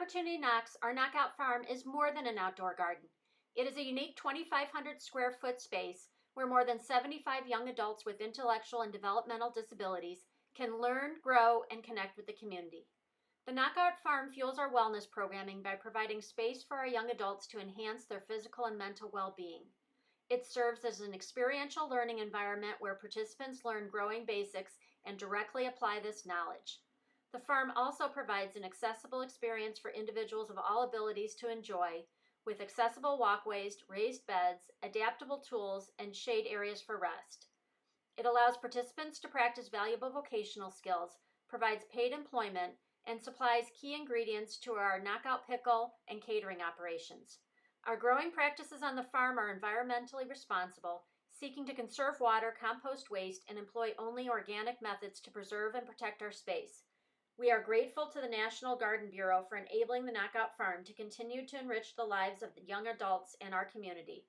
Opportunity Knocks, our knockout farm, is more than an outdoor garden. It is a unique 2,500 square foot space where more than 75 young adults with intellectual and developmental disabilities can learn, grow, and connect with the community. The Knockout Farm fuels our wellness programming by providing space for our young adults to enhance their physical and mental well-being. It serves as an experiential learning environment where participants learn growing basics and directly apply this knowledge. The farm also provides an accessible experience for individuals of all abilities to enjoy, with accessible walkways, raised beds, adaptable tools, and shade areas for rest. It allows participants to practice valuable vocational skills, provides paid employment, and supplies key ingredients to our knockout pickle and catering operations. Our growing practices on the farm are environmentally responsible, seeking to conserve water, compost waste, and employ only organic methods to preserve and protect our space. We are grateful to the National Garden Bureau for enabling the Knockout Farm to continue to enrich the lives of the young adults in our community.